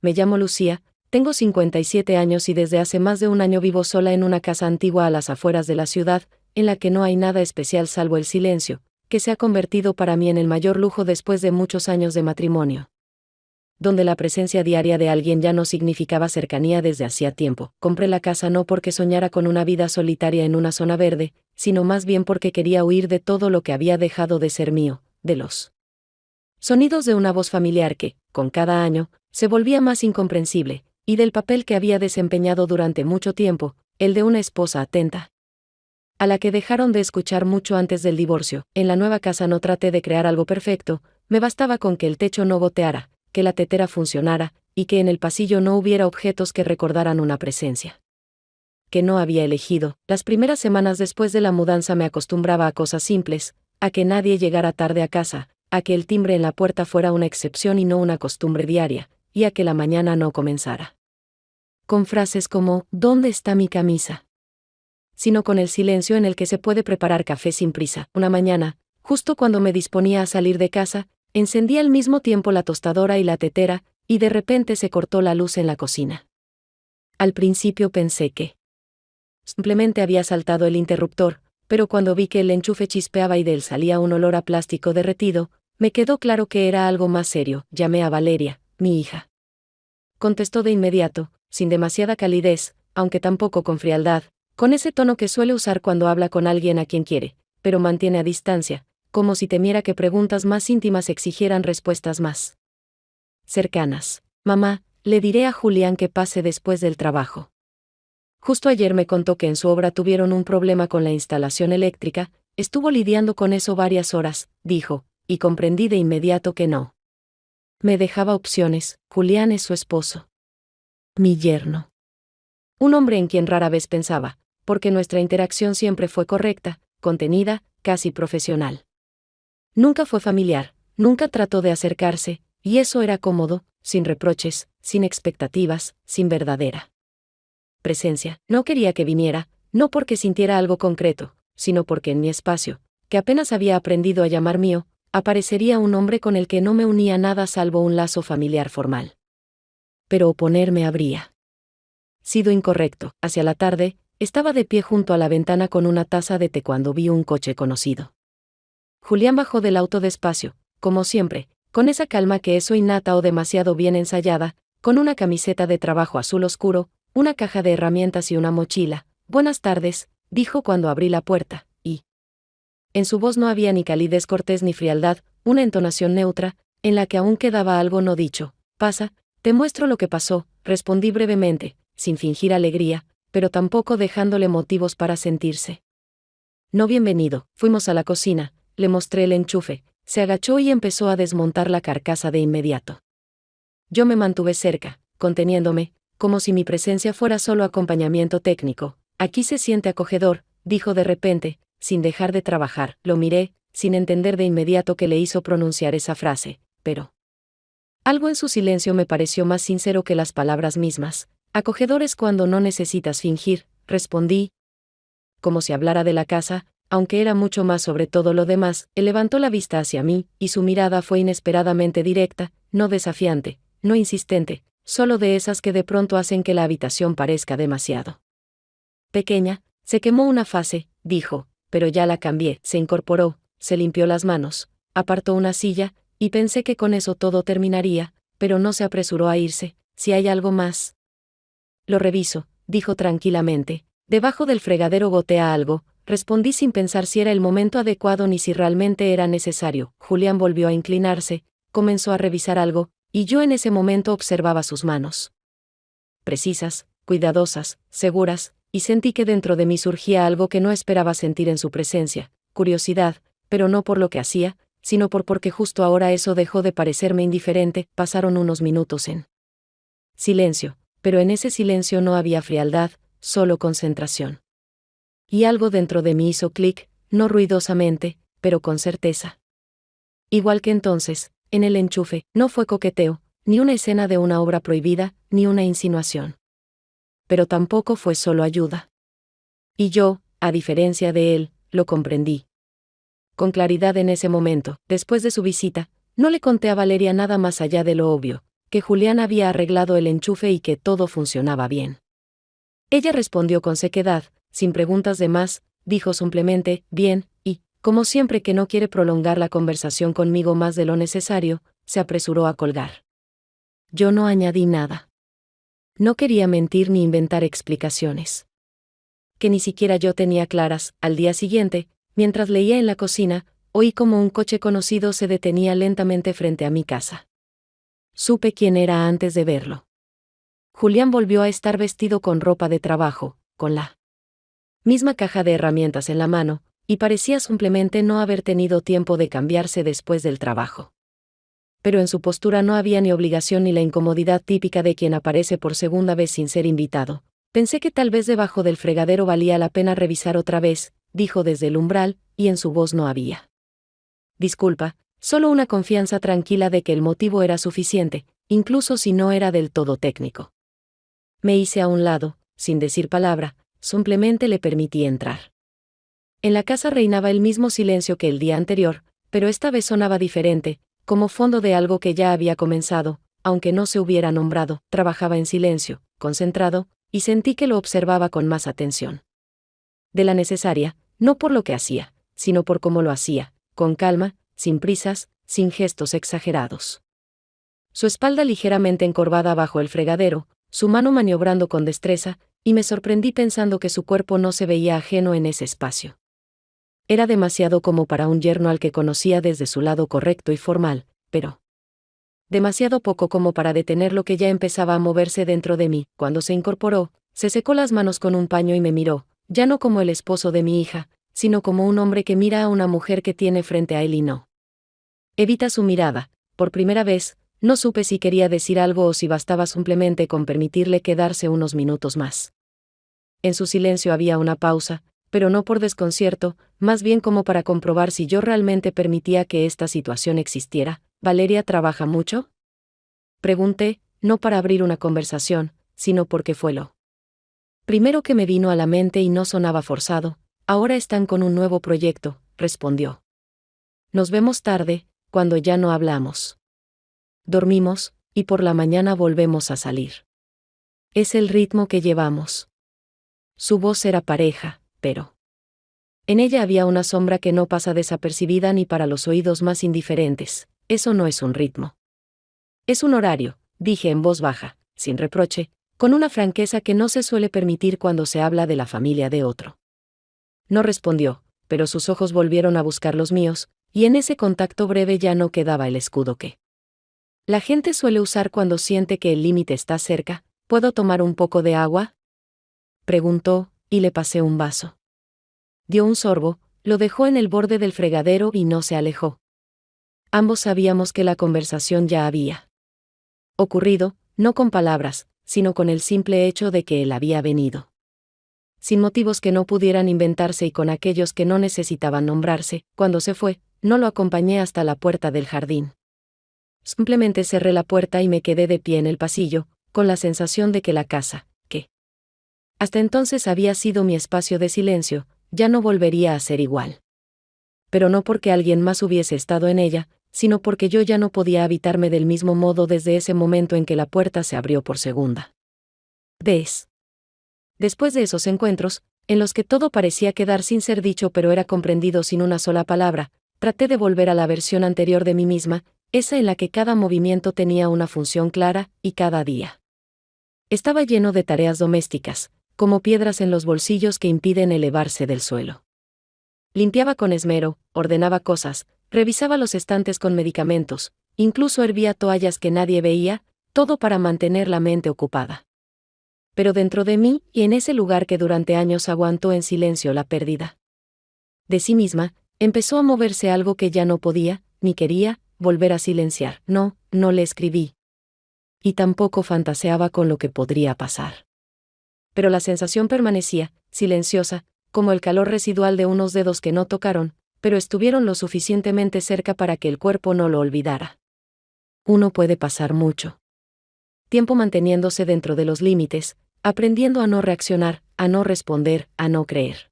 me llamo Lucía, tengo 57 años y desde hace más de un año vivo sola en una casa antigua a las afueras de la ciudad, en la que no hay nada especial salvo el silencio, que se ha convertido para mí en el mayor lujo después de muchos años de matrimonio. Donde la presencia diaria de alguien ya no significaba cercanía desde hacía tiempo. Compré la casa no porque soñara con una vida solitaria en una zona verde, sino más bien porque quería huir de todo lo que había dejado de ser mío, de los sonidos de una voz familiar que, con cada año, se volvía más incomprensible, y del papel que había desempeñado durante mucho tiempo, el de una esposa atenta, a la que dejaron de escuchar mucho antes del divorcio. En la nueva casa no traté de crear algo perfecto, me bastaba con que el techo no goteara, que la tetera funcionara, y que en el pasillo no hubiera objetos que recordaran una presencia que no había elegido. Las primeras semanas después de la mudanza me acostumbraba a cosas simples, a que nadie llegara tarde a casa, a que el timbre en la puerta fuera una excepción y no una costumbre diaria, y a que la mañana no comenzara con frases como ¿dónde está mi camisa?, sino con el silencio en el que se puede preparar café sin prisa. Una mañana, justo cuando me disponía a salir de casa, encendí al mismo tiempo la tostadora y la tetera, y de repente se cortó la luz en la cocina. Al principio pensé que simplemente había saltado el interruptor, pero cuando vi que el enchufe chispeaba y de él salía un olor a plástico derretido, me quedó claro que era algo más serio. Llamé a Valeria, mi hija. Contestó de inmediato, sin demasiada calidez, aunque tampoco con frialdad, con ese tono que suele usar cuando habla con alguien a quien quiere, pero mantiene a distancia, como si temiera que preguntas más íntimas exigieran respuestas más cercanas. Mamá, le diré a Julián que pase después del trabajo. Justo ayer me contó que en su obra tuvieron un problema con la instalación eléctrica, estuvo lidiando con eso varias horas, dijo, y comprendí de inmediato que no me dejaba opciones. Julián es su esposo. Mi yerno. Un hombre en quien rara vez pensaba, porque nuestra interacción siempre fue correcta, contenida, casi profesional. Nunca fue familiar, nunca trató de acercarse, y eso era cómodo, sin reproches, sin expectativas, sin verdadera presencia. No quería que viniera, no porque sintiera algo concreto, sino porque en mi espacio, que apenas había aprendido a llamar mío, aparecería un hombre con el que no me unía nada salvo un lazo familiar formal. Pero oponerme habría sido incorrecto. Hacia la tarde, estaba de pie junto a la ventana con una taza de té cuando vi un coche conocido. Julián bajó del auto despacio, como siempre, con esa calma que es o innata o demasiado bien ensayada, con una camiseta de trabajo azul oscuro, una caja de herramientas y una mochila. Buenas tardes, dijo cuando abrí la puerta, y en su voz no había ni calidez cortés ni frialdad, una entonación neutra, en la que aún quedaba algo no dicho. Pasa, te muestro lo que pasó, respondí brevemente, sin fingir alegría, pero tampoco dejándole motivos para sentirse no bienvenido. Fuimos a la cocina, le mostré el enchufe, se agachó y empezó a desmontar la carcasa de inmediato. Yo me mantuve cerca, conteniéndome, como si mi presencia fuera solo acompañamiento técnico. Aquí se siente acogedor, dijo de repente, sin dejar de trabajar. Lo miré, sin entender de inmediato qué le hizo pronunciar esa frase, pero algo en su silencio me pareció más sincero que las palabras mismas. Acogedor es cuando no necesitas fingir, respondí, como si hablara de la casa, aunque era mucho más sobre todo lo demás. Él levantó la vista hacia mí, y su mirada fue inesperadamente directa, no desafiante, no insistente, solo de esas que de pronto hacen que la habitación parezca demasiado pequeña. Se quemó una fase, dijo, pero ya la cambié. Se incorporó, se limpió las manos, apartó una silla, y pensé que con eso todo terminaría, pero no se apresuró a irse. Si hay algo más, lo reviso, dijo tranquilamente. Debajo del fregadero gotea algo, respondí sin pensar si era el momento adecuado ni si realmente era necesario. Julián volvió a inclinarse, comenzó a revisar algo, y yo en ese momento observaba sus manos. Precisas, cuidadosas, seguras, y sentí que dentro de mí surgía algo que no esperaba sentir en su presencia, curiosidad, pero no por lo que hacía, sino porque justo ahora eso dejó de parecerme indiferente. Pasaron unos minutos en silencio, pero en ese silencio no había frialdad, solo concentración. Y algo dentro de mí hizo clic, no ruidosamente, pero con certeza. Igual que entonces, en el enchufe, no fue coqueteo, ni una escena de una obra prohibida, ni una insinuación. Pero tampoco fue solo ayuda. Y yo, a diferencia de él, lo comprendí con claridad en ese momento. Después de su visita, no le conté a Valeria nada más allá de lo obvio. que Julián había arreglado el enchufe y que todo funcionaba bien. Ella respondió con sequedad, sin preguntas de más, dijo simplemente, bien, y, como siempre que no quiere prolongar la conversación conmigo más de lo necesario, se apresuró a colgar. Yo no añadí nada. No quería mentir ni inventar explicaciones que ni siquiera yo tenía claras. Al día siguiente, mientras leía en la cocina, oí como un coche conocido se detenía lentamente frente a mi casa. Supe quién era antes de verlo. Julián volvió a estar vestido con ropa de trabajo, con la misma caja de herramientas en la mano, y parecía simplemente no haber tenido tiempo de cambiarse después del trabajo. Pero en su postura no había ni obligación ni la incomodidad típica de quien aparece por segunda vez sin ser invitado. Pensé que tal vez debajo del fregadero valía la pena revisar otra vez, dijo desde el umbral, y en su voz no había disculpa, solo una confianza tranquila de que el motivo era suficiente, incluso si no era del todo técnico. Me hice a un lado, sin decir palabra, simplemente le permití entrar. En la casa reinaba el mismo silencio que el día anterior, pero esta vez sonaba diferente, como fondo de algo que ya había comenzado, aunque no se hubiera nombrado. Trabajaba en silencio, concentrado, y sentí que lo observaba con más atención de la necesaria, no por lo que hacía, sino por cómo lo hacía, con calma, sin prisas, sin gestos exagerados. Su espalda ligeramente encorvada bajo el fregadero, su mano maniobrando con destreza, y me sorprendí pensando que su cuerpo no se veía ajeno en ese espacio. Era demasiado como para un yerno al que conocía desde su lado correcto y formal, pero demasiado poco como para detener lo que ya empezaba a moverse dentro de mí. Cuando se incorporó, se secó las manos con un paño y me miró, ya no como el esposo de mi hija, sino como un hombre que mira a una mujer que tiene frente a él y no evita su mirada. Por primera vez, no supe si quería decir algo o si bastaba simplemente con permitirle quedarse unos minutos más. En su silencio había una pausa, pero no por desconcierto, más bien como para comprobar si yo realmente permitía que esta situación existiera. ¿Valeria trabaja mucho?, pregunté, no para abrir una conversación, sino porque fue lo primero que me vino a la mente y no sonaba forzado. Ahora están con un nuevo proyecto, respondió. Nos vemos tarde, cuando ya no hablamos. Dormimos, y por la mañana volvemos a salir. Es el ritmo que llevamos. Su voz era pareja, pero en ella había una sombra que no pasa desapercibida ni para los oídos más indiferentes. Eso no es un ritmo. Es un horario, dije en voz baja, sin reproche, con una franqueza que no se suele permitir cuando se habla de la familia de otro. No respondió, pero sus ojos volvieron a buscar los míos, y en ese contacto breve ya no quedaba el escudo que la gente suele usar cuando siente que el límite está cerca. ¿Puedo tomar un poco de agua?, preguntó, y le pasé un vaso. Dio un sorbo, lo dejó en el borde del fregadero y no se alejó. Ambos sabíamos que la conversación ya había ocurrido, no con palabras, sino con el simple hecho de que él había venido. Sin motivos que no pudieran inventarse y con aquellos que no necesitaban nombrarse. Cuando se fue, no lo acompañé hasta la puerta del jardín. Simplemente cerré la puerta y me quedé de pie en el pasillo, con la sensación de que la casa, que hasta entonces había sido mi espacio de silencio, ya no volvería a ser igual. Pero no porque alguien más hubiese estado en ella, sino porque yo ya no podía habitarme del mismo modo desde ese momento en que la puerta se abrió por segunda vez. Después de esos encuentros, en los que todo parecía quedar sin ser dicho pero era comprendido sin una sola palabra, traté de volver a la versión anterior de mí misma, esa en la que cada movimiento tenía una función clara, y cada día estaba lleno de tareas domésticas, como piedras en los bolsillos que impiden elevarse del suelo. Limpiaba con esmero, ordenaba cosas, revisaba los estantes con medicamentos, incluso hervía toallas que nadie veía, todo para mantener la mente ocupada. Pero dentro de mí, y en ese lugar que durante años aguantó en silencio la pérdida de sí misma, empezó a moverse algo que ya no podía, ni quería, volver a silenciar. No le escribí. Y tampoco fantaseaba con lo que podría pasar. Pero la sensación permanecía, silenciosa, como el calor residual de unos dedos que no tocaron, pero estuvieron lo suficientemente cerca para que el cuerpo no lo olvidara. Uno puede pasar mucho tiempo manteniéndose dentro de los límites, aprendiendo a no reaccionar, a no responder, a no creer.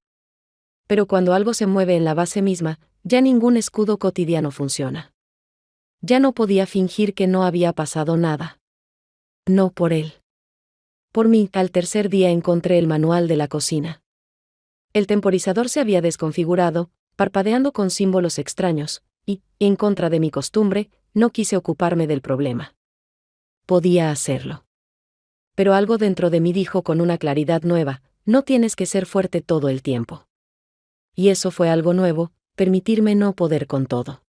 Pero cuando algo se mueve en la base misma, ya ningún escudo cotidiano funciona. Ya no podía fingir que no había pasado nada. No por él. Por mí, al tercer día encontré el manual de la cocina. El temporizador se había desconfigurado, parpadeando con símbolos extraños, y, en contra de mi costumbre, no quise ocuparme del problema. Podía hacerlo. Pero algo dentro de mí dijo con una claridad nueva: no tienes que ser fuerte todo el tiempo. Y eso fue algo nuevo, permitirme no poder con todo.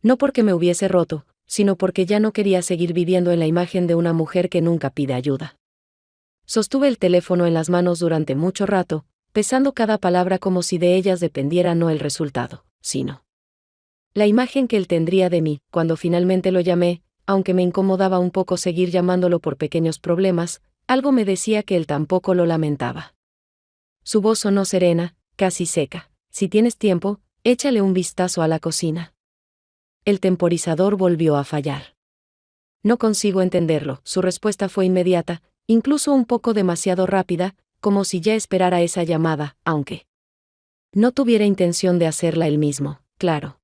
No porque me hubiese roto, sino porque ya no quería seguir viviendo en la imagen de una mujer que nunca pide ayuda. Sostuve el teléfono en las manos durante mucho rato, pesando cada palabra como si de ellas dependiera no el resultado, sino la imagen que él tendría de mí. Cuando finalmente lo llamé, aunque me incomodaba un poco seguir llamándolo por pequeños problemas, algo me decía que él tampoco lo lamentaba. Su voz sonó serena, casi seca. Si tienes tiempo, échale un vistazo a la cocina. El temporizador volvió a fallar. No consigo entenderlo. Su respuesta fue inmediata, incluso un poco demasiado rápida, como si ya esperara esa llamada, aunque no tuviera intención de hacerla él mismo, claro.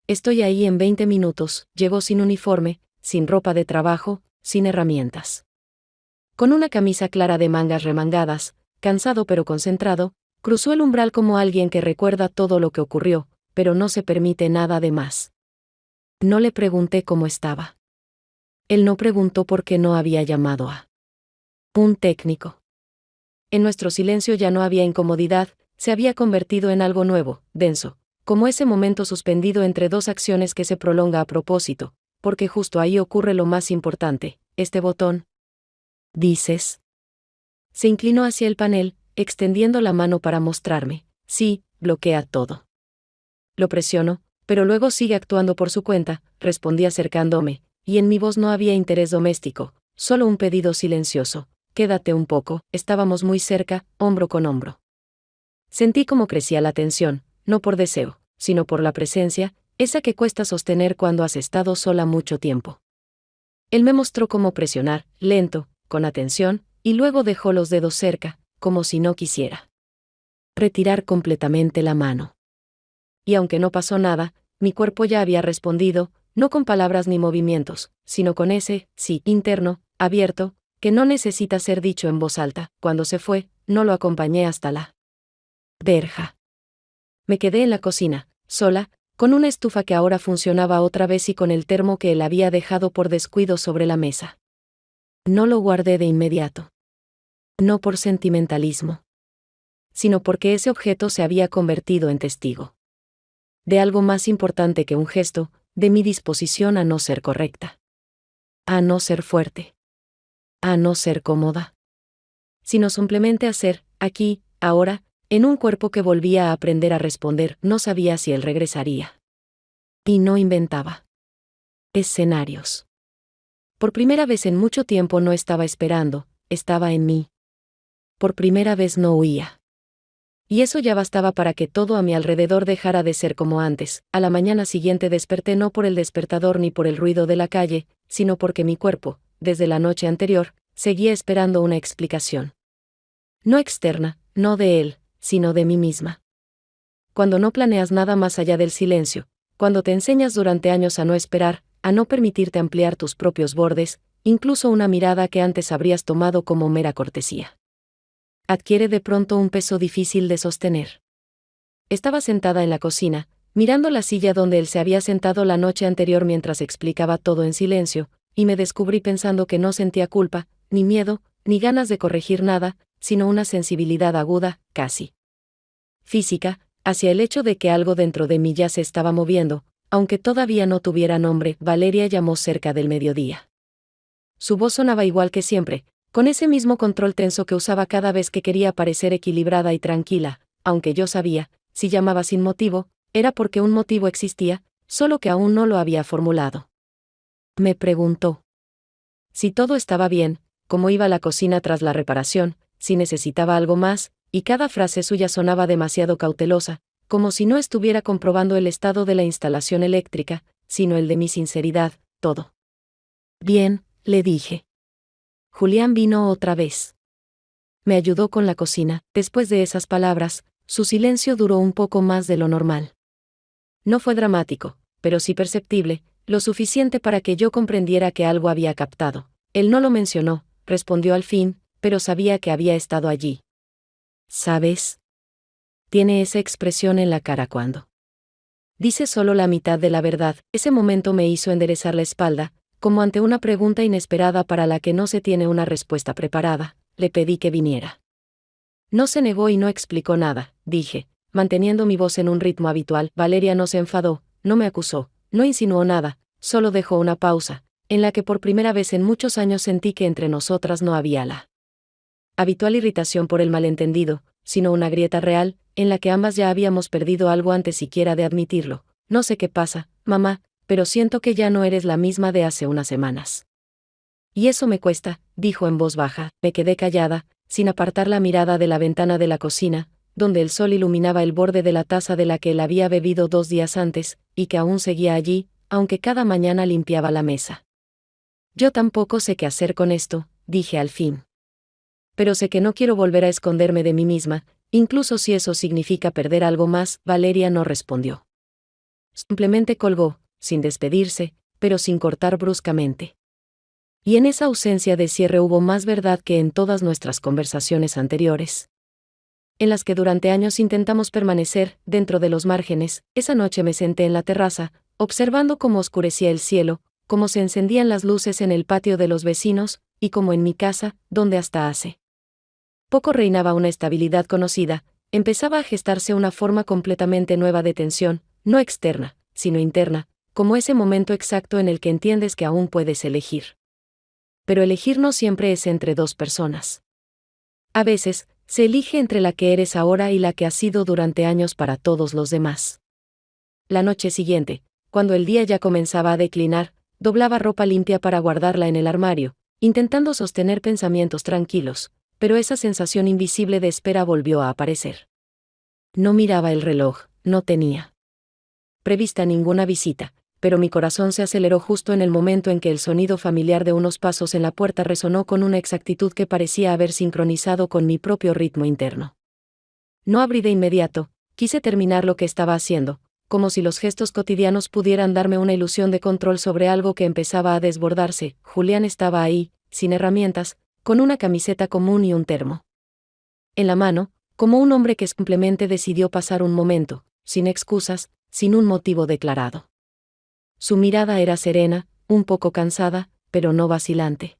Estoy ahí en 20 minutos, llegó sin uniforme, sin ropa de trabajo, sin herramientas. Con una camisa clara de mangas remangadas, cansado pero concentrado, cruzó el umbral como alguien que recuerda todo lo que ocurrió, pero no se permite nada de más. No le pregunté cómo estaba. Él no preguntó por qué no había llamado a un técnico. En nuestro silencio ya no había incomodidad, se había convertido en algo nuevo, denso, como ese momento suspendido entre dos acciones que se prolonga a propósito, porque justo ahí ocurre lo más importante, este botón. ¿Dices? Se inclinó hacia el panel, extendiendo la mano para mostrarme. Sí, bloquea todo. Lo presiono, pero luego sigue actuando por su cuenta, respondí acercándome, y en mi voz no había interés doméstico, solo un pedido silencioso. Quédate un poco, estábamos muy cerca, hombro con hombro. Sentí cómo crecía la tensión, no por deseo, sino por la presencia, esa que cuesta sostener cuando has estado sola mucho tiempo. Él me mostró cómo presionar, lento, con atención, y luego dejó los dedos cerca, como si no quisiera retirar completamente la mano. Y aunque no pasó nada, mi cuerpo ya había respondido, no con palabras ni movimientos, sino con ese sí interno, abierto, que no necesita ser dicho en voz alta. Cuando se fue, no lo acompañé hasta la verja. Me quedé en la cocina, sola, con una estufa que ahora funcionaba otra vez y con el termo que él había dejado por descuido sobre la mesa. No lo guardé de inmediato. No por sentimentalismo, sino porque ese objeto se había convertido en testigo de algo más importante que un gesto, de mi disposición a no ser correcta, a no ser fuerte, a no ser cómoda, sino simplemente a ser, aquí, ahora, en un cuerpo que volvía a aprender a responder. No sabía si él regresaría. Y no inventaba escenarios. Por primera vez en mucho tiempo no estaba esperando, estaba en mí. Por primera vez no huía. Y eso ya bastaba para que todo a mi alrededor dejara de ser como antes. A la mañana siguiente desperté no por el despertador ni por el ruido de la calle, sino porque mi cuerpo, desde la noche anterior, seguía esperando una explicación. No externa, no de él, sino de mí misma. Cuando no planeas nada más allá del silencio, cuando te enseñas durante años a no esperar, a no permitirte ampliar tus propios bordes, incluso una mirada que antes habrías tomado como mera cortesía, adquiere de pronto un peso difícil de sostener. Estaba sentada en la cocina, mirando la silla donde él se había sentado la noche anterior mientras explicaba todo en silencio, y me descubrí pensando que no sentía culpa, ni miedo, ni ganas de corregir nada, sino una sensibilidad aguda, casi física, hacia el hecho de que algo dentro de mí ya se estaba moviendo, aunque todavía no tuviera nombre. Valeria llamó cerca del mediodía. Su voz sonaba igual que siempre, con ese mismo control tenso que usaba cada vez que quería parecer equilibrada y tranquila, aunque yo sabía, si llamaba sin motivo, era porque un motivo existía, solo que aún no lo había formulado. Me preguntó si todo estaba bien, cómo iba la cocina tras la reparación, si necesitaba algo más, y cada frase suya sonaba demasiado cautelosa, como si no estuviera comprobando el estado de la instalación eléctrica, sino el de mi sinceridad. Todo bien, le dije. Julián vino otra vez. Me ayudó con la cocina. Después de esas palabras, su silencio duró un poco más de lo normal. No fue dramático, pero sí perceptible, lo suficiente para que yo comprendiera que algo había captado. Él no lo mencionó, respondió al fin, pero sabía que había estado allí. ¿Sabes? Tiene esa expresión en la cara cuando dice solo la mitad de la verdad. Ese momento me hizo enderezar la espalda, como ante una pregunta inesperada para la que no se tiene una respuesta preparada. Le pedí que viniera. No se negó y no explicó nada, dije, manteniendo mi voz en un ritmo habitual. Valeria no se enfadó, no me acusó, no insinuó nada, solo dejó una pausa, en la que por primera vez en muchos años sentí que entre nosotras no había la habitual irritación por el malentendido, sino una grieta real, en la que ambas ya habíamos perdido algo antes siquiera de admitirlo. No sé qué pasa, mamá, pero siento que ya no eres la misma de hace unas semanas. Y eso me cuesta, dijo en voz baja. Me quedé callada, sin apartar la mirada de la ventana de la cocina, donde el sol iluminaba el borde de la taza de la que él había bebido 2 días antes, y que aún seguía allí, aunque cada mañana limpiaba la mesa. Yo tampoco sé qué hacer con esto, dije al fin. Pero sé que no quiero volver a esconderme de mí misma, incluso si eso significa perder algo más. Valeria no respondió. Simplemente colgó, sin despedirse, pero sin cortar bruscamente. Y en esa ausencia de cierre hubo más verdad que en todas nuestras conversaciones anteriores, en las que durante años intentamos permanecer dentro de los márgenes. Esa noche me senté en la terraza, observando cómo oscurecía el cielo, cómo se encendían las luces en el patio de los vecinos, y como en mi casa, donde hasta hace poco reinaba una estabilidad conocida, empezaba a gestarse una forma completamente nueva de tensión, no externa, sino interna, como ese momento exacto en el que entiendes que aún puedes elegir. Pero elegir no siempre es entre 2 personas. A veces, se elige entre la que eres ahora y la que has sido durante años para todos los demás. La noche siguiente, cuando el día ya comenzaba a declinar, doblaba ropa limpia para guardarla en el armario, intentando sostener pensamientos tranquilos, pero esa sensación invisible de espera volvió a aparecer. No miraba el reloj, no tenía prevista ninguna visita, pero mi corazón se aceleró justo en el momento en que el sonido familiar de unos pasos en la puerta resonó con una exactitud que parecía haber sincronizado con mi propio ritmo interno. No abrí de inmediato, quise terminar lo que estaba haciendo, como si los gestos cotidianos pudieran darme una ilusión de control sobre algo que empezaba a desbordarse. Julián estaba ahí, sin herramientas, con una camiseta común y un termo en la mano, como un hombre que simplemente decidió pasar un momento, sin excusas, sin un motivo declarado. Su mirada era serena, un poco cansada, pero no vacilante.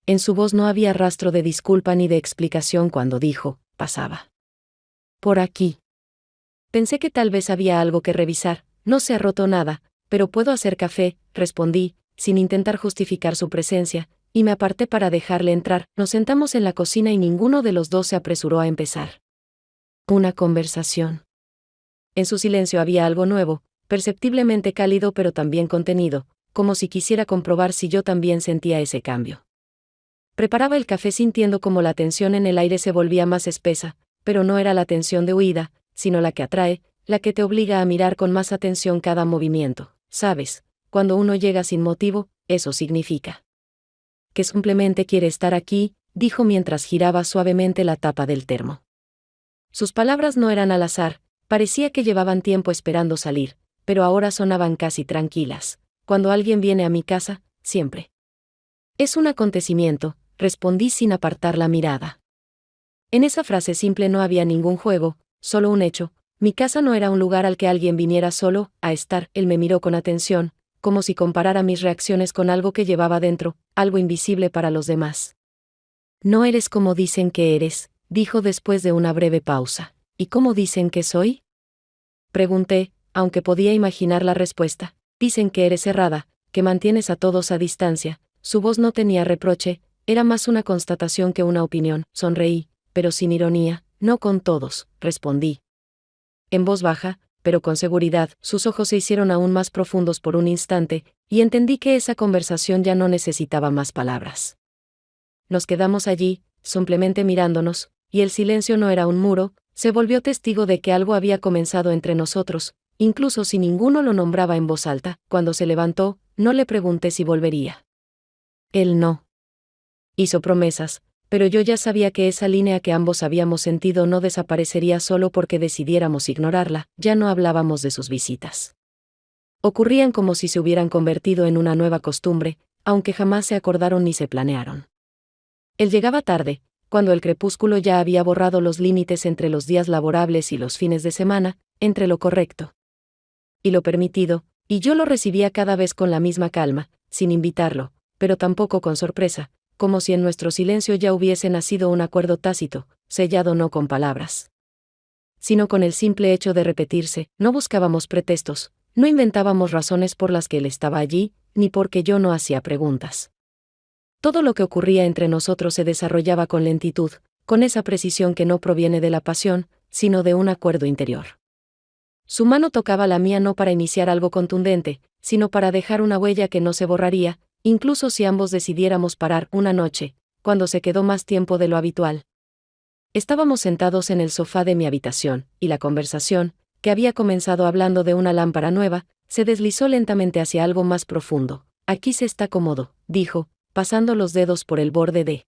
En su voz no había rastro de disculpa ni de explicación cuando dijo, pasaba por aquí. Pensé que tal vez había algo que revisar. No se ha roto nada, pero puedo hacer café, respondí, sin intentar justificar su presencia, y me aparté para dejarle entrar. Nos sentamos en la cocina y ninguno de los dos se apresuró a empezar una conversación. En su silencio había algo nuevo, perceptiblemente cálido pero también contenido, como si quisiera comprobar si yo también sentía ese cambio. Preparaba el café sintiendo como la tensión en el aire se volvía más espesa, pero no era la tensión de huida, sino la que atrae, la que te obliga a mirar con más atención cada movimiento. ¿Sabes? Cuando uno llega sin motivo, eso significa que simplemente quiere estar aquí, dijo mientras giraba suavemente la tapa del termo. Sus palabras no eran al azar, parecía que llevaban tiempo esperando salir, pero ahora sonaban casi tranquilas. Cuando alguien viene a mi casa, siempre es un acontecimiento, respondí sin apartar la mirada. En esa frase simple no había ningún juego, solo un hecho. Mi casa no era un lugar al que alguien viniera solo a estar. Él me miró con atención, como si comparara mis reacciones con algo que llevaba dentro, algo invisible para los demás. No eres como dicen que eres, dijo después de una breve pausa. ¿Y cómo dicen que soy? Pregunté, aunque podía imaginar la respuesta. Dicen que eres cerrada, que mantienes a todos a distancia. Su voz no tenía reproche, era más una constatación que una opinión. Sonreí, pero sin ironía. No con todos, respondí. En voz baja, pero con seguridad. Sus ojos se hicieron aún más profundos por un instante, y entendí que esa conversación ya no necesitaba más palabras. Nos quedamos allí, simplemente mirándonos, y el silencio no era un muro, se volvió testigo de que algo había comenzado entre nosotros, incluso si ninguno lo nombraba en voz alta. Cuando se levantó, no le pregunté si volvería. Él no hizo promesas, pero yo ya sabía que esa línea que ambos habíamos sentido no desaparecería solo porque decidiéramos ignorarla. Ya no hablábamos de sus visitas. Ocurrían como si se hubieran convertido en una nueva costumbre, aunque jamás se acordaron ni se planearon. Él llegaba tarde, cuando el crepúsculo ya había borrado los límites entre los días laborables y los fines de semana, entre lo correcto y lo permitido, y yo lo recibía cada vez con la misma calma, sin invitarlo, pero tampoco con sorpresa, como si en nuestro silencio ya hubiese nacido un acuerdo tácito, sellado no con palabras, sino con el simple hecho de repetirse. No buscábamos pretextos, no inventábamos razones por las que él estaba allí, ni porque yo no hacía preguntas. Todo lo que ocurría entre nosotros se desarrollaba con lentitud, con esa precisión que no proviene de la pasión, sino de un acuerdo interior. Su mano tocaba la mía no para iniciar algo contundente, sino para dejar una huella que no se borraría, incluso si ambos decidiéramos parar una noche, cuando se quedó más tiempo de lo habitual. Estábamos sentados en el sofá de mi habitación, y la conversación, que había comenzado hablando de una lámpara nueva, se deslizó lentamente hacia algo más profundo. Aquí se está cómodo, dijo, pasando los dedos por el borde de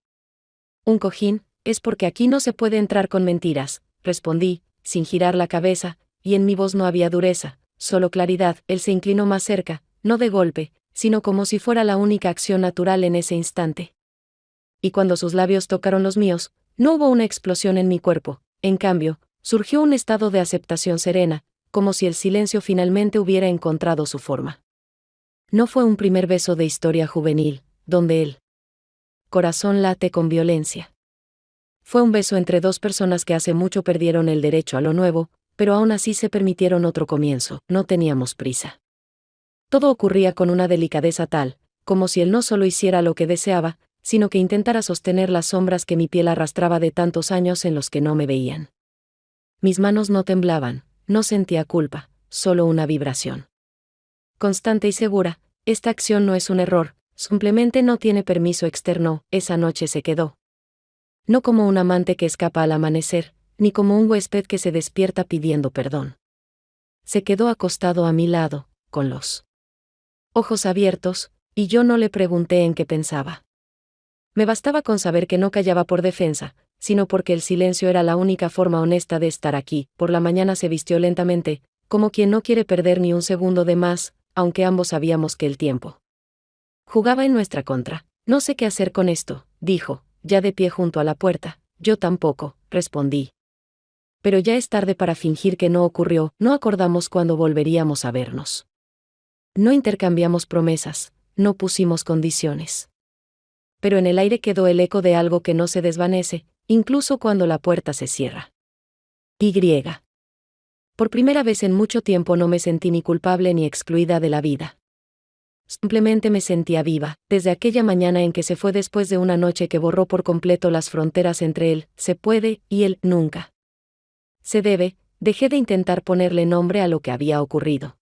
un cojín. Es porque aquí no se puede entrar con mentiras, respondí, sin girar la cabeza, y en mi voz no había dureza, solo claridad. Él se inclinó más cerca, no de golpe, sino como si fuera la única acción natural en ese instante. Y cuando sus labios tocaron los míos, no hubo una explosión en mi cuerpo, en cambio, surgió un estado de aceptación serena, como si el silencio finalmente hubiera encontrado su forma. No fue un primer beso de historia juvenil, donde el corazón late con violencia. Fue un beso entre dos personas que hace mucho perdieron el derecho a lo nuevo, pero aún así se permitieron otro comienzo. No teníamos prisa. Todo ocurría con una delicadeza tal, como si él no solo hiciera lo que deseaba, sino que intentara sostener las sombras que mi piel arrastraba de tantos años en los que no me veían. Mis manos no temblaban, no sentía culpa, solo una vibración constante y segura. Esta acción no es un error, simplemente no tiene permiso externo. Esa noche se quedó. No como un amante que escapa al amanecer, ni como un huésped que se despierta pidiendo perdón. Se quedó acostado a mi lado, con los ojos abiertos, y yo no le pregunté en qué pensaba. Me bastaba con saber que no callaba por defensa, sino porque el silencio era la única forma honesta de estar aquí. Por la mañana se vistió lentamente, como quien no quiere perder ni un segundo de más, aunque ambos sabíamos que el tiempo jugaba en nuestra contra. No sé qué hacer con esto, dijo, ya de pie junto a la puerta. Yo tampoco, respondí. Pero ya es tarde para fingir que no ocurrió. No acordamos cuándo volveríamos a vernos. No intercambiamos promesas, no pusimos condiciones. Pero en el aire quedó el eco de algo que no se desvanece, incluso cuando la puerta se cierra. Y. Por primera vez en mucho tiempo no me sentí ni culpable ni excluida de la vida. Simplemente me sentía viva, desde aquella mañana en que se fue después de una noche que borró por completo las fronteras entre él, se puede, y él, nunca. Se debe, dejé de intentar ponerle nombre a lo que había ocurrido.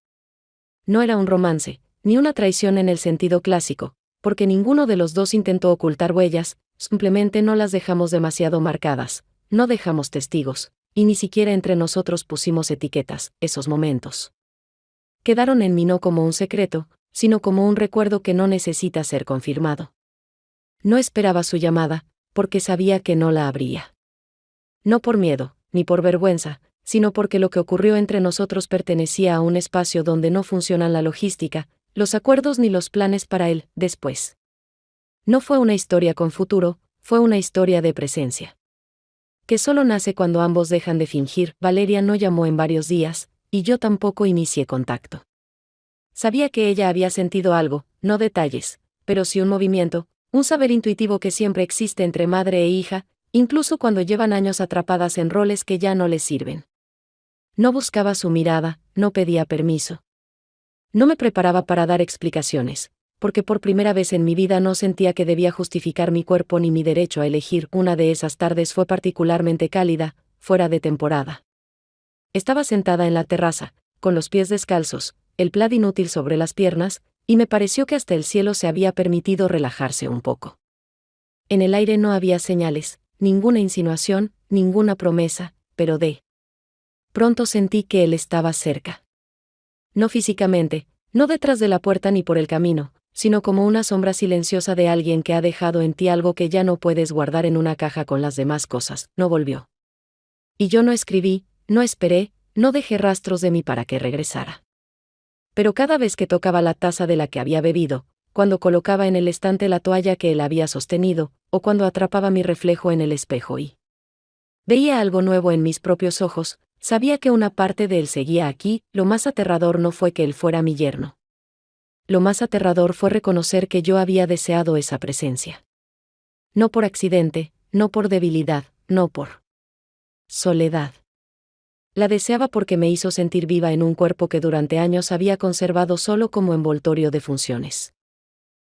No era un romance, ni una traición en el sentido clásico, porque ninguno de los dos intentó ocultar huellas, simplemente no las dejamos demasiado marcadas, no dejamos testigos, y ni siquiera entre nosotros pusimos etiquetas. Esos momentos quedaron en mí no como un secreto, sino como un recuerdo que no necesita ser confirmado. No esperaba su llamada, porque sabía que no la habría. No por miedo, ni por vergüenza, sino porque lo que ocurrió entre nosotros pertenecía a un espacio donde no funcionan la logística, los acuerdos ni los planes para él, después. No fue una historia con futuro, fue una historia de presencia. Que solo nace cuando ambos dejan de fingir. Valeria no llamó en varios días, y yo tampoco inicié contacto. Sabía que ella había sentido algo, no detalles, pero sí un movimiento, un saber intuitivo que siempre existe entre madre e hija, incluso cuando llevan años atrapadas en roles que ya no les sirven. No buscaba su mirada, no pedía permiso. No me preparaba para dar explicaciones, porque por primera vez en mi vida no sentía que debía justificar mi cuerpo ni mi derecho a elegir. Una de esas tardes fue particularmente cálida, fuera de temporada. Estaba sentada en la terraza, con los pies descalzos, el plaid inútil sobre las piernas, y me pareció que hasta el cielo se había permitido relajarse un poco. En el aire no había señales, ninguna insinuación, ninguna promesa, pero de pronto sentí que él estaba cerca. No físicamente, no detrás de la puerta ni por el camino, sino como una sombra silenciosa de alguien que ha dejado en ti algo que ya no puedes guardar en una caja con las demás cosas. No volvió. Y yo no escribí, no esperé, no dejé rastros de mí para que regresara. Pero cada vez que tocaba la taza de la que había bebido, cuando colocaba en el estante la toalla que él había sostenido, o cuando atrapaba mi reflejo en el espejo y veía algo nuevo en mis propios ojos. Sabía que una parte de él seguía aquí. Lo más aterrador no fue que él fuera mi yerno. Lo más aterrador fue reconocer que yo había deseado esa presencia. No por accidente, no por debilidad, no por soledad. La deseaba porque me hizo sentir viva en un cuerpo que durante años había conservado solo como envoltorio de funciones.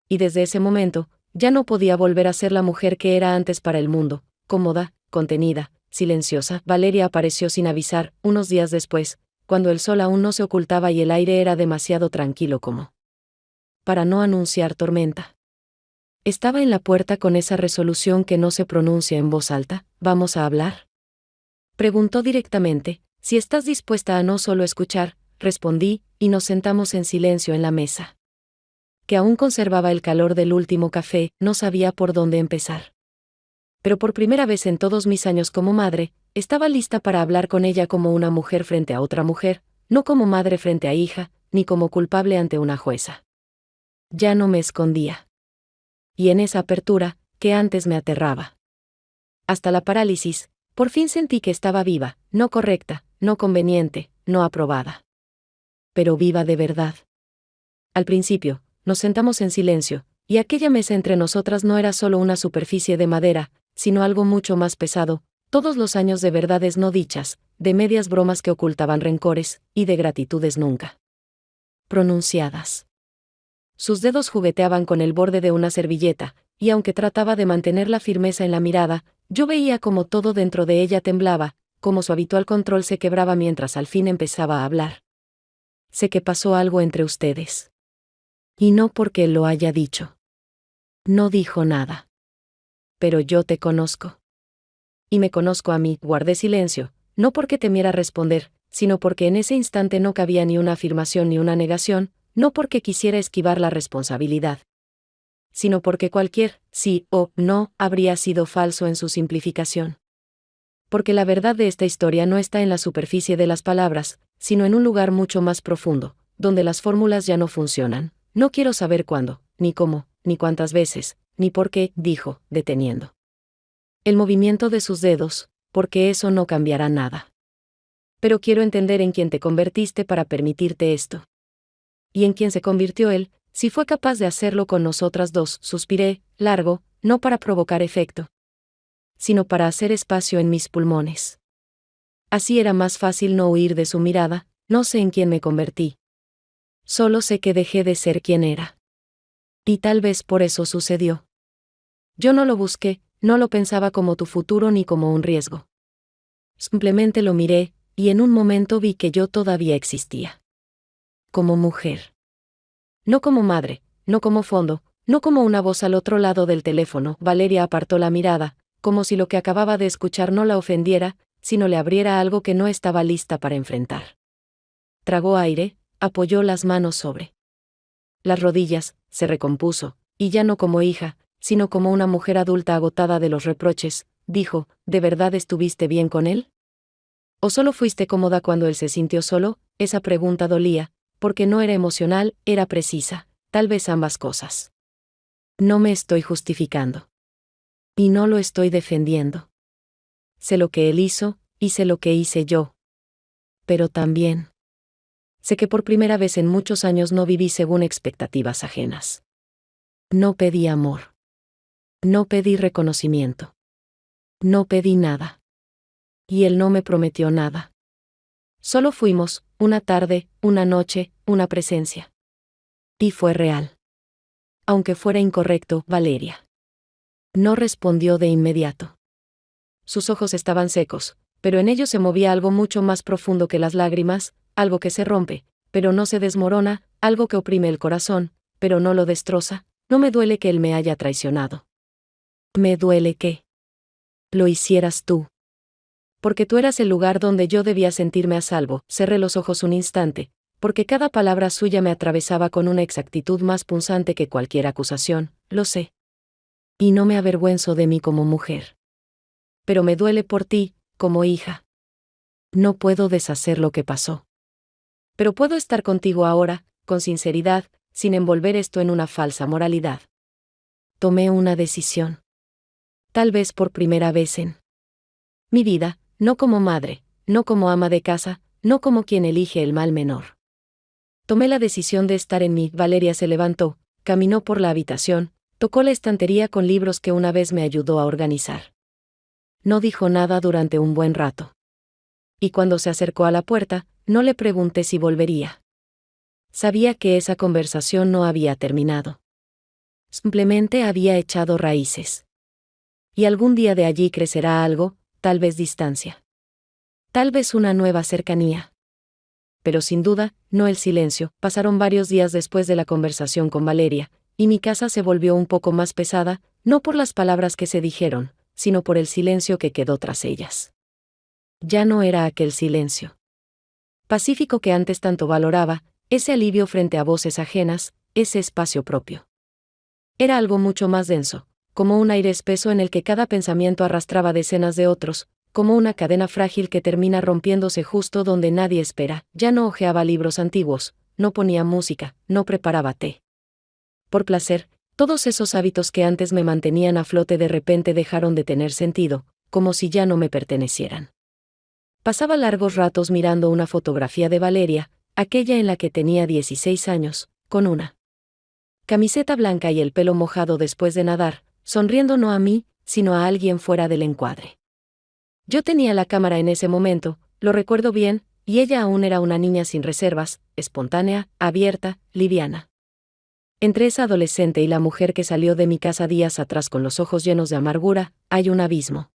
Y desde ese momento, ya no podía volver a ser la mujer que era antes para el mundo, cómoda, contenida, silenciosa. Valeria apareció sin avisar, unos días después, cuando el sol aún no se ocultaba y el aire era demasiado tranquilo como para no anunciar tormenta. Estaba en la puerta con esa resolución que no se pronuncia en voz alta. ¿Vamos a hablar?, preguntó directamente. Si estás dispuesta a no solo escuchar, respondí, y nos sentamos en silencio en la mesa, que aún conservaba el calor del último café. No sabía por dónde empezar. Pero por primera vez en todos mis años como madre, estaba lista para hablar con ella como una mujer frente a otra mujer, no como madre frente a hija, ni como culpable ante una jueza. Ya no me escondía. Y en esa apertura, que antes me aterraba hasta la parálisis, por fin sentí que estaba viva, no correcta, no conveniente, no aprobada, pero viva de verdad. Al principio, nos sentamos en silencio, y aquella mesa entre nosotras no era solo una superficie de madera, sino algo mucho más pesado, todos los años de verdades no dichas, de medias bromas que ocultaban rencores, y de gratitudes nunca pronunciadas. Sus dedos jugueteaban con el borde de una servilleta, y aunque trataba de mantener la firmeza en la mirada, yo veía como todo dentro de ella temblaba, como su habitual control se quebraba mientras al fin empezaba a hablar. Sé que pasó algo entre ustedes. Y no porque él lo haya dicho. No dijo nada. Pero yo te conozco. Y me conozco a mí. Guardé silencio, no porque temiera responder, sino porque en ese instante no cabía ni una afirmación ni una negación, no porque quisiera esquivar la responsabilidad, sino porque cualquier sí o no habría sido falso en su simplificación. Porque la verdad de esta historia no está en la superficie de las palabras, sino en un lugar mucho más profundo, donde las fórmulas ya no funcionan. No quiero saber cuándo, ni cómo, ni cuántas veces, ni por qué, dijo, deteniendo el movimiento de sus dedos, porque eso no cambiará nada. Pero quiero entender en quién te convertiste para permitirte esto. Y en quién se convirtió él, si fue capaz de hacerlo con nosotras dos. Suspiré, largo, no para provocar efecto, sino para hacer espacio en mis pulmones. Así era más fácil no huir de su mirada. No sé en quién me convertí. Solo sé que dejé de ser quien era. Y tal vez por eso sucedió. Yo no lo busqué, no lo pensaba como tu futuro ni como un riesgo. Simplemente lo miré, y en un momento vi que yo todavía existía. Como mujer. No como madre, no como fondo, no como una voz al otro lado del teléfono. Valeria apartó la mirada, como si lo que acababa de escuchar no la ofendiera, sino le abriera algo que no estaba lista para enfrentar. Tragó aire, apoyó las manos sobre las rodillas, se recompuso, y ya no como hija, sino como una mujer adulta agotada de los reproches, dijo, ¿de verdad estuviste bien con él? ¿O solo fuiste cómoda cuando él se sintió solo? Esa pregunta dolía, porque no era emocional, era precisa, tal vez ambas cosas. No me estoy justificando. Y no lo estoy defendiendo. Sé lo que él hizo, y sé lo que hice yo. Pero también sé que por primera vez en muchos años no viví según expectativas ajenas. No pedí amor. No pedí reconocimiento. No pedí nada. Y él no me prometió nada. Solo fuimos, una tarde, una noche, una presencia. Y fue real. Aunque fuera incorrecto, Valeria no respondió de inmediato. Sus ojos estaban secos, pero en ellos se movía algo mucho más profundo que las lágrimas, algo que se rompe, pero no se desmorona, algo que oprime el corazón, pero no lo destroza. No me duele que él me haya traicionado. Me duele que lo hicieras tú. Porque tú eras el lugar donde yo debía sentirme a salvo. Cerré los ojos un instante, porque cada palabra suya me atravesaba con una exactitud más punzante que cualquier acusación, lo sé. Y no me avergüenzo de mí como mujer. Pero me duele por ti, como hija. No puedo deshacer lo que pasó. Pero puedo estar contigo ahora, con sinceridad, sin envolver esto en una falsa moralidad. Tomé una decisión. Tal vez por primera vez en mi vida, no como madre, no como ama de casa, no como quien elige el mal menor. Tomé la decisión de estar en mí. Valeria se levantó, caminó por la habitación, tocó la estantería con libros que una vez me ayudó a organizar. No dijo nada durante un buen rato. Y cuando se acercó a la puerta, no le pregunté si volvería. Sabía que esa conversación no había terminado. Simplemente había echado raíces. Y algún día de allí crecerá algo, tal vez distancia. Tal vez una nueva cercanía. Pero sin duda, no el silencio. Pasaron varios días después de la conversación con Valeria, y mi casa se volvió un poco más pesada, no por las palabras que se dijeron, sino por el silencio que quedó tras ellas. Ya no era aquel silencio pacífico que antes tanto valoraba, ese alivio frente a voces ajenas, ese espacio propio. Era algo mucho más denso, como un aire espeso en el que cada pensamiento arrastraba decenas de otros, como una cadena frágil que termina rompiéndose justo donde nadie espera. Ya no hojeaba libros antiguos, no ponía música, no preparaba té. Por placer, todos esos hábitos que antes me mantenían a flote de repente dejaron de tener sentido, como si ya no me pertenecieran. Pasaba largos ratos mirando una fotografía de Valeria, aquella en la que tenía 16 años, con una camiseta blanca y el pelo mojado después de nadar, sonriendo no a mí, sino a alguien fuera del encuadre. Yo tenía la cámara en ese momento, lo recuerdo bien, y ella aún era una niña sin reservas, espontánea, abierta, liviana. Entre esa adolescente y la mujer que salió de mi casa días atrás con los ojos llenos de amargura, hay un abismo.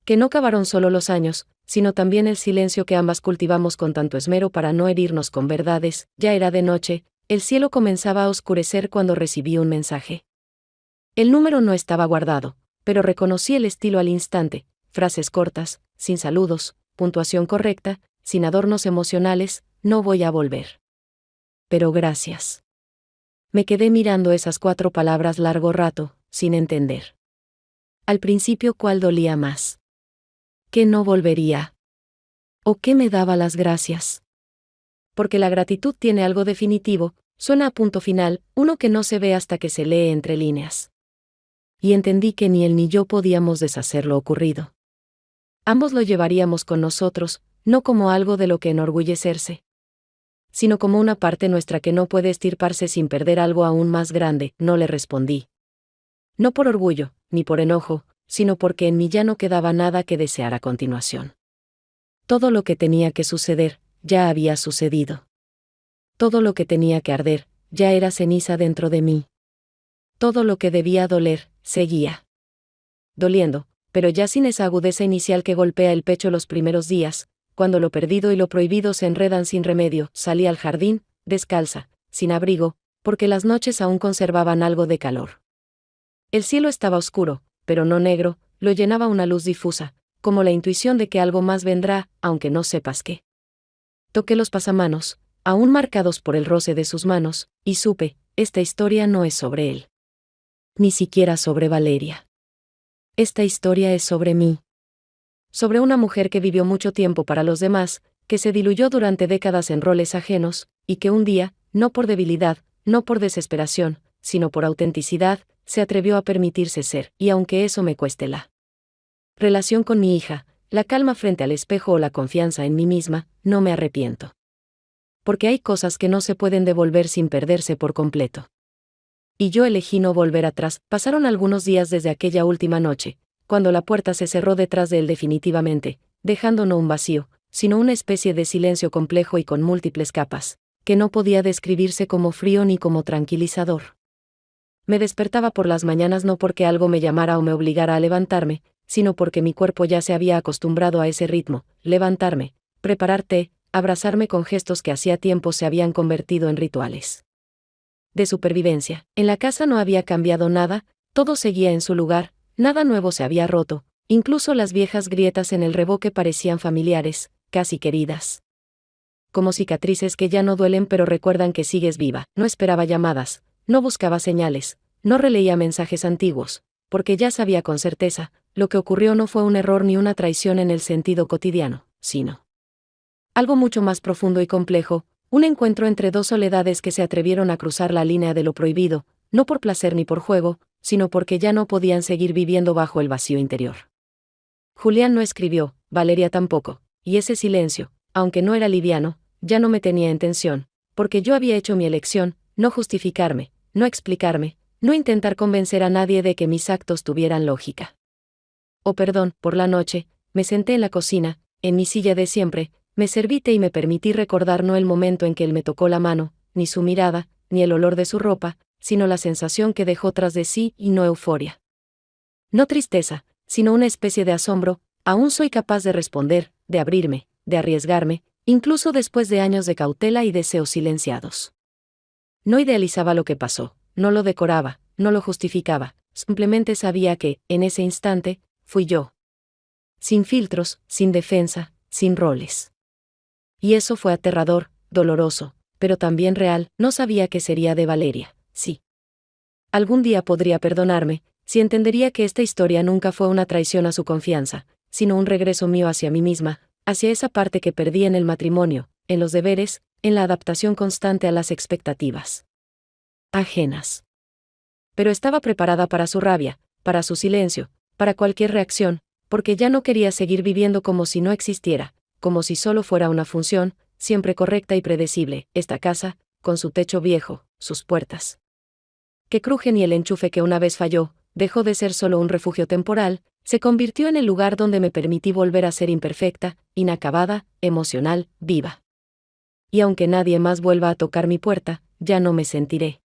Que no cavaron solo los años, sino también el silencio que ambas cultivamos con tanto esmero para no herirnos con verdades. Ya era de noche, el cielo comenzaba a oscurecer cuando recibí un mensaje. El número no estaba guardado, pero reconocí el estilo al instante, frases cortas, sin saludos, puntuación correcta, sin adornos emocionales, no voy a volver. Pero gracias. Me quedé mirando esas 4 palabras largo rato, sin entender. Al principio, ¿cuál dolía más? ¿Que no volvería? ¿O qué me daba las gracias? Porque la gratitud tiene algo definitivo, suena a punto final, uno que no se ve hasta que se lee entre líneas. Y entendí que ni él ni yo podíamos deshacer lo ocurrido. Ambos lo llevaríamos con nosotros, no como algo de lo que enorgullecerse, sino como una parte nuestra que no puede estirparse sin perder algo aún más grande. No le respondí. No por orgullo, ni por enojo, sino porque en mí ya no quedaba nada que desear a continuación. Todo lo que tenía que suceder, ya había sucedido. Todo lo que tenía que arder, ya era ceniza dentro de mí. Todo lo que debía doler, seguía doliendo, pero ya sin esa agudeza inicial que golpea el pecho los primeros días, cuando lo perdido y lo prohibido se enredan sin remedio. Salí al jardín, descalza, sin abrigo, porque las noches aún conservaban algo de calor. El cielo estaba oscuro, pero no negro, lo llenaba una luz difusa, como la intuición de que algo más vendrá, aunque no sepas qué. Toqué los pasamanos, aún marcados por el roce de sus manos, y supe, esta historia no es sobre él. Ni siquiera sobre Valeria. Esta historia es sobre mí. Sobre una mujer que vivió mucho tiempo para los demás, que se diluyó durante décadas en roles ajenos, y que un día, no por debilidad, no por desesperación, sino por autenticidad, se atrevió a permitirse ser, y aunque eso me cueste la relación con mi hija, la calma frente al espejo o la confianza en mí misma, no me arrepiento. Porque hay cosas que no se pueden devolver sin perderse por completo. Y yo elegí no volver atrás. Pasaron algunos días desde aquella última noche, cuando la puerta se cerró detrás de él definitivamente, dejando no un vacío, sino una especie de silencio complejo y con múltiples capas, que no podía describirse como frío ni como tranquilizador. Me despertaba por las mañanas no porque algo me llamara o me obligara a levantarme, sino porque mi cuerpo ya se había acostumbrado a ese ritmo: levantarme, preparar té, abrazarme con gestos que hacía tiempo se habían convertido en rituales de supervivencia. En la casa no había cambiado nada, todo seguía en su lugar, nada nuevo se había roto, incluso las viejas grietas en el revoque parecían familiares, casi queridas. Como cicatrices que ya no duelen pero recuerdan que sigues viva. No esperaba llamadas, no buscaba señales, no releía mensajes antiguos, porque ya sabía con certeza, lo que ocurrió no fue un error ni una traición en el sentido cotidiano, sino algo mucho más profundo y complejo, Un encuentro entre dos soledades que se atrevieron a cruzar la línea de lo prohibido, no por placer ni por juego, sino porque ya no podían seguir viviendo bajo el vacío interior. Julián no escribió, Valeria tampoco, y ese silencio, aunque no era liviano, ya no me tenía en tensión, porque yo había hecho mi elección, no justificarme, no explicarme, no intentar convencer a nadie de que mis actos tuvieran lógica. Oh, perdón, por la noche, me senté en la cocina, en mi silla de siempre, me serví té y me permití recordar no el momento en que él me tocó la mano, ni su mirada, ni el olor de su ropa, sino la sensación que dejó tras de sí y no euforia. No tristeza, sino una especie de asombro. Aún soy capaz de responder, de abrirme, de arriesgarme, incluso después de años de cautela y deseos silenciados. No idealizaba lo que pasó, no lo decoraba, no lo justificaba, simplemente sabía que, en ese instante, fui yo. Sin filtros, sin defensa, sin roles. Y eso fue aterrador, doloroso, pero también real. No sabía qué sería de Valeria, sí. Algún día podría perdonarme, si entendería que esta historia nunca fue una traición a su confianza, sino un regreso mío hacia mí misma, hacia esa parte que perdí en el matrimonio, en los deberes, en la adaptación constante a las expectativas ajenas. Pero estaba preparada para su rabia, para su silencio, para cualquier reacción, porque ya no quería seguir viviendo como si no existiera, como si solo fuera una función, siempre correcta y predecible, esta casa, con su techo viejo, sus puertas que crujen y el enchufe que una vez falló, dejó de ser solo un refugio temporal, se convirtió en el lugar donde me permití volver a ser imperfecta, inacabada, emocional, viva. Y aunque nadie más vuelva a tocar mi puerta, ya no me sentiré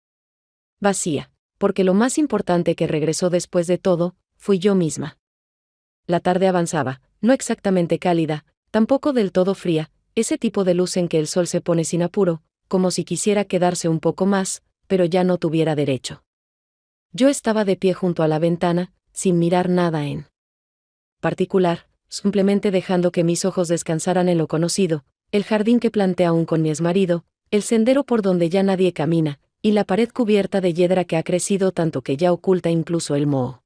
vacía, porque lo más importante que regresó después de todo, fui yo misma. La tarde avanzaba, no exactamente cálida, tampoco del todo fría, ese tipo de luz en que el sol se pone sin apuro, como si quisiera quedarse un poco más, pero ya no tuviera derecho. Yo estaba de pie junto a la ventana, sin mirar nada en particular, simplemente dejando que mis ojos descansaran en lo conocido, el jardín que planté aún con mi exmarido, el sendero por donde ya nadie camina, y la pared cubierta de hiedra que ha crecido tanto que ya oculta incluso el moho.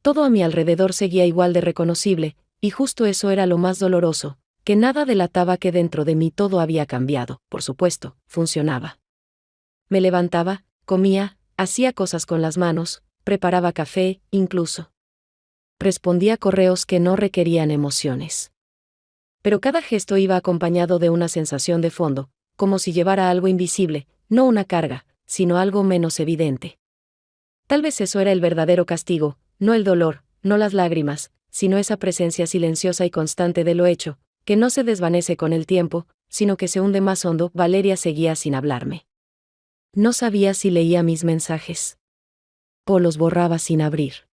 Todo a mi alrededor seguía igual de reconocible, y justo eso era lo más doloroso, que nada delataba que dentro de mí todo había cambiado, por supuesto, funcionaba. Me levantaba, comía, hacía cosas con las manos, preparaba café, incluso respondía correos que no requerían emociones. Pero cada gesto iba acompañado de una sensación de fondo, como si llevara algo invisible, no una carga, sino algo menos evidente. Tal vez eso era el verdadero castigo, no el dolor, no las lágrimas, sino esa presencia silenciosa y constante de lo hecho, que no se desvanece con el tiempo, sino que se hunde más hondo. Valeria seguía sin hablarme. No sabía si leía mis mensajes o los borraba sin abrir.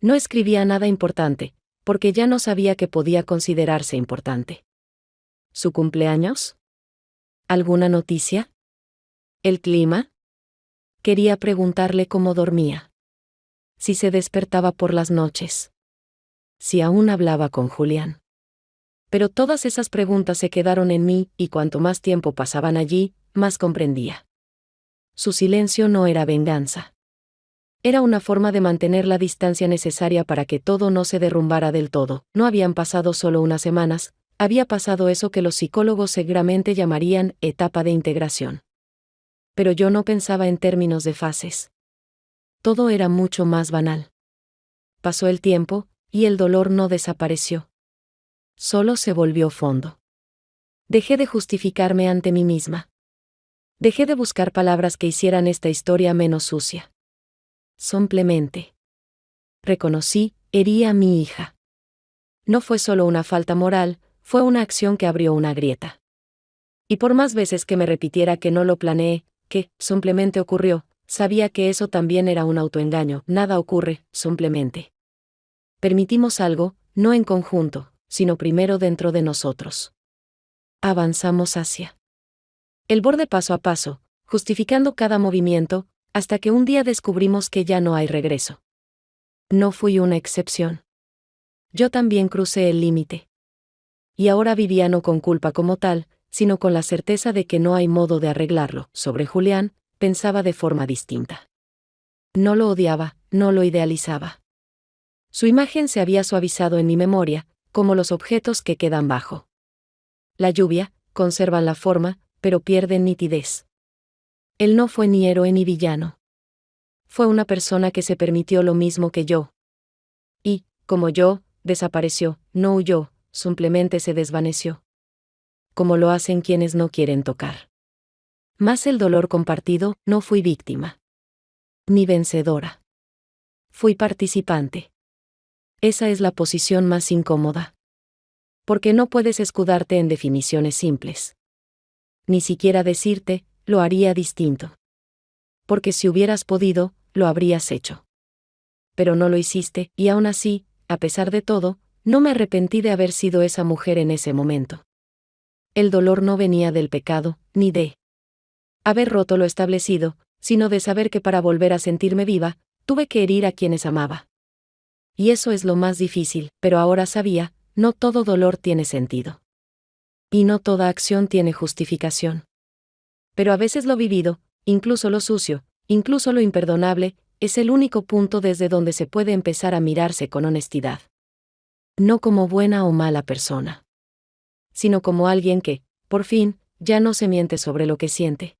No escribía nada importante, porque ya no sabía que podía considerarse importante. ¿Su cumpleaños? ¿Alguna noticia? ¿El clima? Quería preguntarle cómo dormía. Si se despertaba por las noches. Si aún hablaba con Julián. Pero todas esas preguntas se quedaron en mí, y cuanto más tiempo pasaban allí, más comprendía. Su silencio no era venganza. Era una forma de mantener la distancia necesaria para que todo no se derrumbara del todo. No habían pasado solo unas semanas, había pasado eso que los psicólogos seguramente llamarían etapa de integración. Pero yo no pensaba en términos de fases. Todo era mucho más banal. Pasó el tiempo, y el dolor no desapareció. Solo se volvió fondo. Dejé de justificarme ante mí misma. Dejé de buscar palabras que hicieran esta historia menos sucia. Simplemente reconocí, herí a mi hija. No fue solo una falta moral, fue una acción que abrió una grieta. Y por más veces que me repitiera que no lo planeé, que simplemente ocurrió, sabía que eso también era un autoengaño. Nada ocurre, simplemente. Permitimos algo, no en conjunto, sino primero dentro de nosotros. Avanzamos hacia el borde paso a paso, justificando cada movimiento, hasta que un día descubrimos que ya no hay regreso. No fui una excepción. Yo también crucé el límite. Y ahora vivía no con culpa como tal, sino con la certeza de que no hay modo de arreglarlo. Sobre Julián, pensaba de forma distinta. No lo odiaba, no lo idealizaba. Su imagen se había suavizado en mi memoria, como los objetos que quedan bajo la lluvia, conservan la forma, pero pierden nitidez. Él no fue ni héroe ni villano. Fue una persona que se permitió lo mismo que yo. Y, como yo, desapareció, no huyó, simplemente se desvaneció. Como lo hacen quienes no quieren tocar. Más el dolor compartido, no fui víctima. Ni vencedora. Fui participante. Esa es la posición más incómoda. Porque no puedes escudarte en definiciones simples. Ni siquiera decirte, lo haría distinto. Porque si hubieras podido, lo habrías hecho. Pero no lo hiciste, y aún así, a pesar de todo, no me arrepentí de haber sido esa mujer en ese momento. El dolor no venía del pecado, ni de haber roto lo establecido, sino de saber que para volver a sentirme viva, tuve que herir a quienes amaba. Y eso es lo más difícil, pero ahora sabía, no todo dolor tiene sentido. Y no toda acción tiene justificación. Pero a veces lo vivido, incluso lo sucio, incluso lo imperdonable, es el único punto desde donde se puede empezar a mirarse con honestidad. No como buena o mala persona, sino como alguien que, por fin, ya no se miente sobre lo que siente.